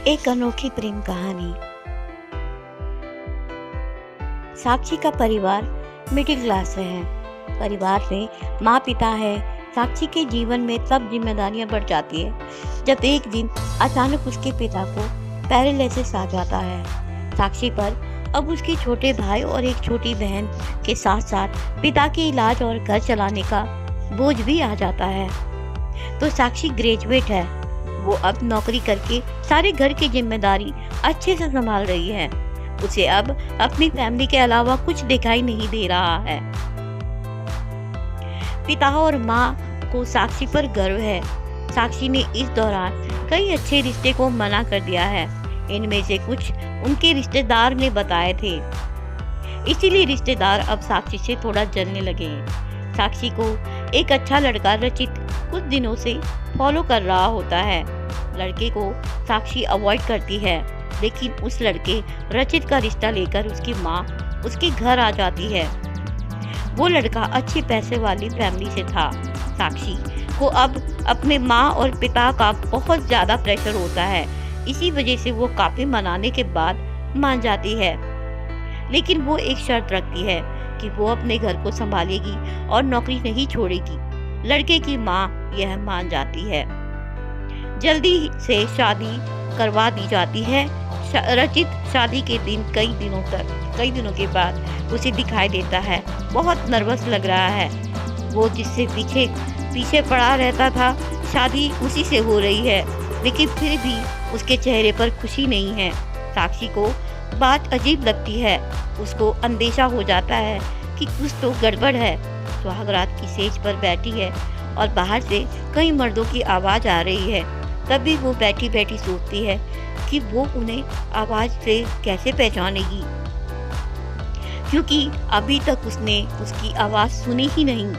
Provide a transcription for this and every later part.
एक अनोखी प्रेम कहानी। साक्षी का परिवार मिडिल क्लास से है। परिवार में माँ पिता है। साक्षी के जीवन में तब जिम्मेदारियां बढ़ जाती है जब एक दिन अचानक उसके पिता को पैरालिसिस आ जाता है। साक्षी पर अब उसके छोटे भाई और एक छोटी बहन के साथ साथ पिता के इलाज और घर चलाने का बोझ भी आ जाता है। तो साक्षी ग्रेजुएट है। वो अब नौकरी करके सारे घर की जिम्मेदारी अच्छे से संभाल रही है। उसे अब अपनी फैमिली के अलावा कुछ दिखाई नहीं दे रहा है। पिता और माँ को साक्षी पर गर्व है। साक्षी ने इस दौरान कई अच्छे रिश्ते को मना कर दिया है। इनमें से कुछ उनके रिश्तेदार ने बताए थे, इसीलिए रिश्तेदार अब साक्षी से थोड़ा जलने लगे हैं। साक्षी को एक अच्छा लड़का रचित कुछ दिनों से फॉलो कर रहा होता है। लड़के को साक्षी अवॉइड करती है, लेकिन उस लड़के रचित का रिश्ता लेकर उसकी माँ उसके घर आ जाती है। वो लड़का अच्छे पैसे वाली फैमिली से था। साक्षी को अब अपने माँ और पिता का बहुत ज़्यादा प्रेशर होता है। इसी वजह से वो काफ़ी मनाने के बाद मान जाती है, लेकिन वो एक शर्त रखती है कि वो अपने घर को संभालेगी और नौकरी नहीं छोड़ेगी। लड़के की माँ यह मान जाती है। जल्दी से शादी करवा दी जाती है। रचित शादी के दिन कई दिनों के बाद उसे दिखाई देता है। बहुत नर्वस लग रहा है। वो जिससे पीछे पड़ा रहता था, शादी उसी से हो रही है, लेकिन फिर भी उसके चेहरे पर खुशी नहीं है। साक्षी को बात अजीब लगती है। उसको अंदेशा हो जाता है कि कुछ तो गड़बड़ है। सुहागरात की सेज पर बैठी है और बाहर से कई मर्दों की आवाज़ आ रही है। तभी वो बैठी बैठी सोचती है कि वो उन्हें आवाज़ से कैसे पहचानेगी, क्योंकि अभी तक उसने उसकी आवाज़ सुनी ही नहीं।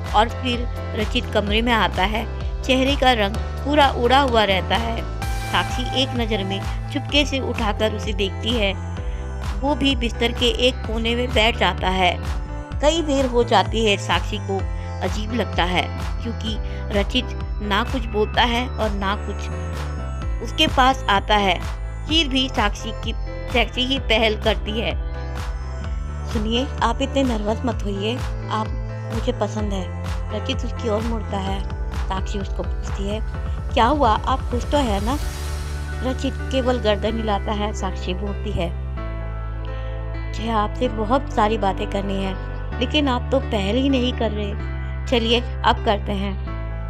और फिर रचित कमरे में आता है। चेहरे का रंग पूरा उड़ा हुआ रहता है। साक्षी एक नज़र में चुपके से उठाकर उसे देखती है। वो भी बिस्तर के एक कोने में बैठ जाता है। कई देर हो जाती है। साक्षी को अजीब लगता है, क्योंकि रचित ना कुछ बोलता है और ना कुछ उसके पास आता है। फिर भी साक्षी ही पहल करती है। सुनिए, आप इतने नर्वस मत होइए, आप मुझे पसंद है। रचित उसकी ओर मुड़ता है। साक्षी उसको पूछती है, क्या हुआ, आप खुश तो है ना? रचित केवल गर्दन हिलाता है। साक्षी बोलती है, मुझे आपसे बहुत सारी बातें करनी है, लेकिन आप तो पहल ही नहीं कर रहे। चलिए अब करते हैं।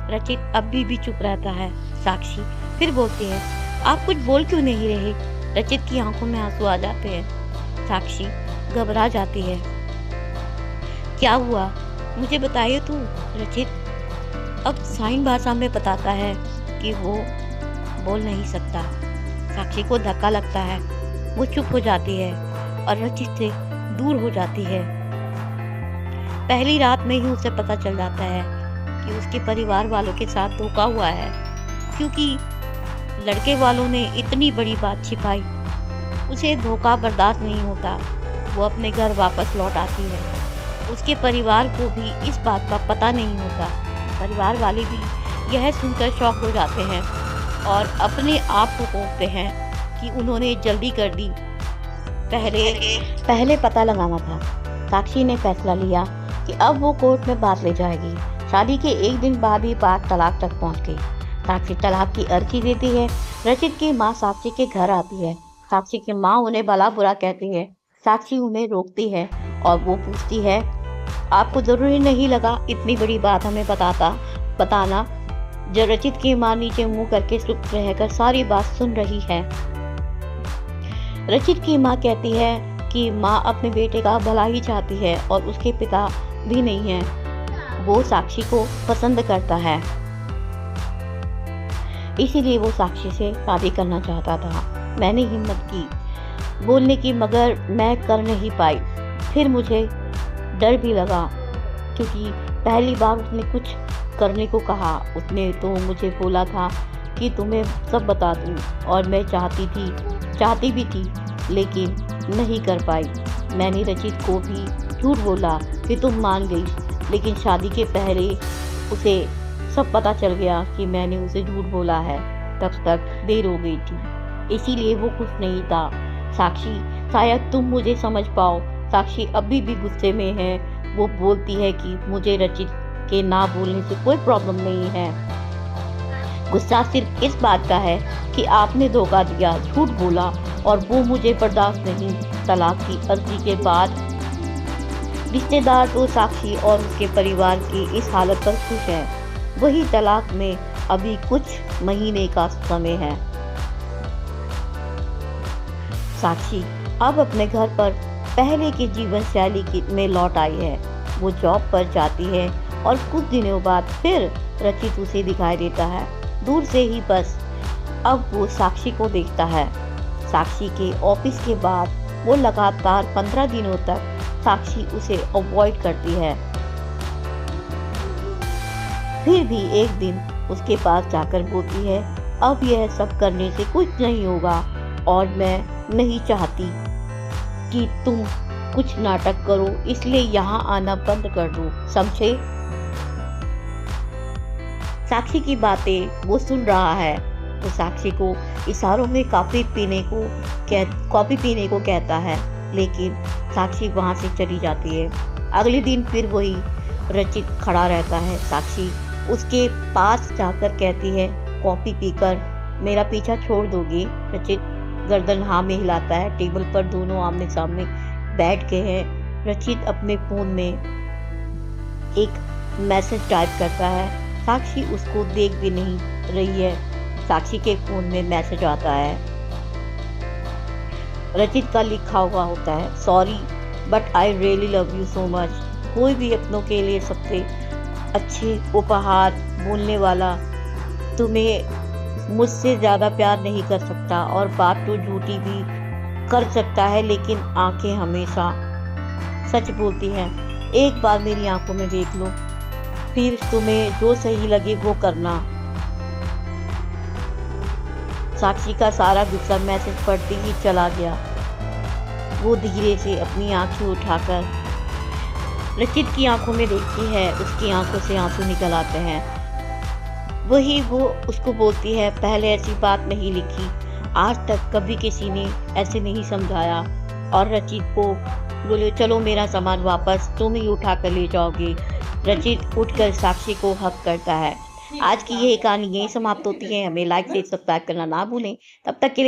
रचित अब भी चुप रहता है। साक्षी फिर बोलती है, आप कुछ बोल क्यों नहीं रहे? रचित की आंखों में आंसू आ जाते हैं। साक्षी घबरा जाती है। क्या हुआ, मुझे बताइए तो। रचित अब साइन भाषा में बताता है कि वो बोल नहीं सकता। साक्षी को धक्का लगता है। वो चुप हो जाती है और रचित से दूर हो जाती है। पहली रात में ही उसे पता चल जाता है कि उसके परिवार वालों के साथ धोखा हुआ है, क्योंकि लड़के वालों ने इतनी बड़ी बात छिपाई। उसे धोखा बर्दाश्त नहीं होता। वो अपने घर वापस लौट आती है। उसके परिवार को भी इस बात का पता नहीं होता। परिवार वाले भी यह सुनकर शॉक हो जाते हैं और अपने आप को कोसते हैं कि उन्होंने जल्दी कर दी। पहले पता लगाना था। साक्षी ने फैसला लिया कि अब वो कोर्ट में बात ले जाएगी। शादी के एक दिन बाद ही बात तलाक तक पहुंच गई। साक्षी तलाक की अर्जी देती है। रचित की माँ साक्षी के घर आती है। साक्षी की माँ उन्हें भला बुरा कहती है। साक्षी उन्हें रोकती है और वो पूछती है, आपको जरूरी नहीं लगा इतनी बड़ी बात हमें बताना? जब रचित की माँ नीचे मुंह करके चुप रहकर सारी बात सुन रही है। रचित की माँ कहती है कि माँ अपने बेटे का भला ही चाहती है और उसके पिता भी नहीं है। वो साक्षी को पसंद करता है, इसीलिए वो साक्षी से शादी करना चाहता था। मैंने हिम्मत की बोलने की, मगर मैं कर नहीं पाई। फिर मुझे डर भी लगा, क्योंकि पहली बार उसने कुछ करने को कहा। उसने तो मुझे बोला था कि तुम्हें सब बता दूं, और मैं चाहती भी थी, लेकिन नहीं कर पाई। मैंने रचित को भी झूठ बोला कि तुम मान गई, लेकिन शादी के पहले उसे सब पता चल गया कि मैंने उसे झूठ बोला है। तब तक देर हो गई थी। इसीलिए वो खुश नहीं था। साक्षी, शायद तुम मुझे समझ पाओ। साक्षी अभी भी गुस्से में है। वो बोलती है कि मुझे रचित के ना बोलने से कोई प्रॉब्लम नहीं है। गुस्सा सिर्फ इस बात का है कि आपने धोखा दिया, झूठ बोला और वो मुझे बर्दाश्त नहीं। तलाक की अर्जी के बाद रिश्तेदार तो साक्षी और उसके परिवार की इस हालत पर खुश हैं। वही तलाक में अभी कुछ महीने का समय है। साक्षी अब अपने घर पर पहले की जीवन शैली में लौट आई है। वो जॉब पर जाती है और कुछ दिनों बाद फिर रचित उसे दिखाई देता है, दूर से ही बस। अब वो साक्षी को देखता है। साक्षी के ऑफिस के बाद वो लगातार 15 दिनों तक साक्षी उसे अवॉइड करती है। फिर भी एक दिन उसके पास जाकर बोलती है, अब यह सब करने से कुछ नहीं होगा और मैं नहीं चाहती कि तुम कुछ नाटक करो, इसलिए यहाँ आना बंद कर दो, समझे? साक्षी की बातें वो सुन रहा है। वो साक्षी को इशारों में कॉफी पीने को कहता है, लेकिन साक्षी वहां से चली जाती है। अगले दिन फिर वही रचित खड़ा रहता है। साक्षी उसके पास जाकर कहती है, कॉफी पीकर मेरा पीछा छोड़ दोगे? रचित गर्दन हाँ में हिलाता है। टेबल पर दोनों आमने सामने बैठ गए हैं। रचित अपने फोन में एक मैसेज टाइप करता है। साक्षी उसको देख भी नहीं रही है। साक्षी के फोन में मैसेज आता है। रचित का लिखा हुआ होता है, sorry but I really love you so much. कोई भी अपनों के लिए सबसे अच्छे उपहार बोलने वाला तुम्हें मुझसे ज़्यादा प्यार नहीं कर सकता, और बात तो झूठी भी कर सकता है, लेकिन आंखें हमेशा सच बोलती हैं। एक बार मेरी आंखों में देख लो, फिर तुम्हें जो सही लगे वो करना। साक्षी का सारा गुस्सा मैसेज पढ़ते ही चला गया। वो धीरे से अपनी आंखें उठाकर रचित की आंखों में देखती है। उसकी आंखों से आंसू निकल आते हैं। वही वो उसको बोलती है, पहले ऐसी बात नहीं लिखी, आज तक कभी किसी ने ऐसे नहीं समझाया। और रचित को बोले, चलो मेरा सामान वापस तुम ही उठा कर ले जाओगे। रचित उठकर साक्षी को हक करता है। आज की ये कहानी यही समाप्त होती है। हमें लाइक से सब्सक्राइब करना ना भूलें। तब तक के लिए